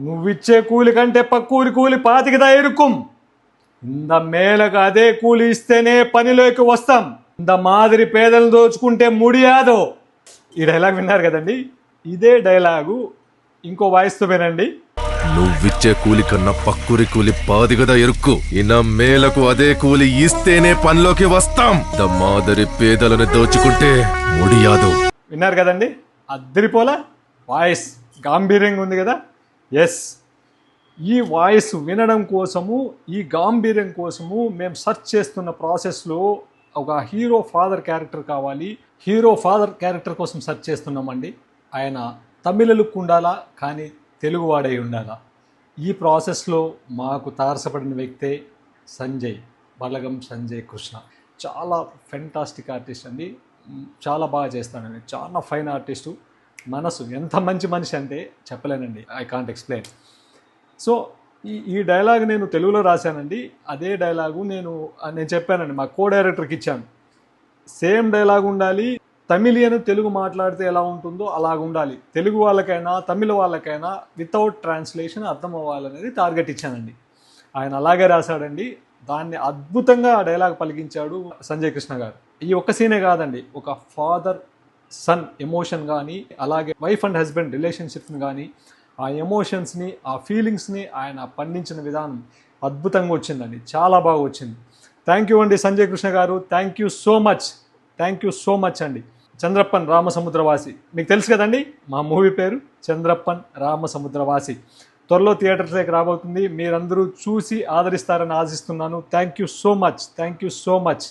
నువ్విచ్చే కూలి కంటే పక్కూరి కూలి పాతికిదా ఇరుక్కుం. ఇంత మేలకు అదే కూలి ఇస్తేనే పనిలోకి వస్తాం. ఇంత మాదిరి పేదలు దోచుకుంటే ముడియాదో. ఈ డైలాగ్ విన్నారు కదండి. ఇదే డైలాగు ఇంకో వాయిస్తో వినండి. నువ్విచ్చే కూలి కన్నా పక్కూరి కూలి పాదిగదా ఎరుక్కు. ఇన్న మేలకు అదే కూలి ఇస్తేనే పనిలోకి వస్తాం. ద మాదిరి పేదలను దోచుకుంటే ముడియాదు. విన్నారు కదండి, అద్దరిపోలా వాయిస్ గాంభీర్యంగా ఉంది కదా. ఎస్, ఈ వాయిస్ వినడం కోసము, ఈ గాంభీర్యం కోసము మేము సెర్చ్ చేస్తున్న ప్రాసెస్లో ఒక హీరో ఫాదర్ క్యారెక్టర్ కావాలి. హీరో ఫాదర్ క్యారెక్టర్ కోసం సెర్చ్ చేస్తున్నామండి. ఆయన తమిళ లుక్ ఉండాలా, కానీ తెలుగువాడై ఉండాలా. ఈ ప్రాసెస్లో మాకు తారసపడిన వ్యక్తే సంజయ్, బలగం సంజయ్ కృష్ణ. చాలా ఫెంటాస్టిక్ ఆర్టిస్ట్ అండి, చాలా బాగా చేస్తానండి, చాలా ఫైన్ ఆర్టిస్టు. మనసు ఎంత మంచి మనిషి అంటే చెప్పలేనండి, ఐ కాంట్ ఎక్స్ప్లెయిన్. సో ఈ డైలాగ్ నేను తెలుగులో రాశానండి. అదే డైలాగు నేను చెప్పానండి, మా కో డైరెక్టర్కి ఇచ్చాను. సేమ్ డైలాగ్ ఉండాలి, తమిళియన్ తెలుగు మాట్లాడితే ఎలా ఉంటుందో అలాగ ఉండాలి. తెలుగు వాళ్ళకైనా తమిళ వాళ్ళకైనా వితౌట్ ట్రాన్స్లేషన్ అర్థం అవ్వాలనేది టార్గెట్ ఇచ్చానండి. ఆయన అలాగే రాశాడండి. దాన్ని అద్భుతంగా ఆ డైలాగ్ పలికించాడు సంజయ్ కృష్ణ గారు. ఈ ఒక్క సీనే కాదండి, ఒక ఫాదర్ సన్ ఎమోషన్ కానీ, అలాగే వైఫ్ అండ్ హస్బెండ్ రిలేషన్షిప్ని కానీ, ఆ ఎమోషన్స్ని, ఆ ఫీలింగ్స్ని ఆయన పండించిన విధానం అద్భుతంగా వచ్చిందండి, చాలా బాగా వచ్చింది. థ్యాంక్ యూ అండి సంజయ్ కృష్ణ గారు, thank you so much, thank you so much అండి. చంద్రప్పన్ రామసముద్రవాసి, మీకు తెలుసు కదండి మా మూవీ పేరు చంద్రప్పన్ రామసముద్రవాసి. త్వరలో థియేటర్స్లోకి రాబోతుంది. మీరందరూ చూసి ఆదరిస్తారని ఆశిస్తున్నాను. Thank you so much, thank you so much.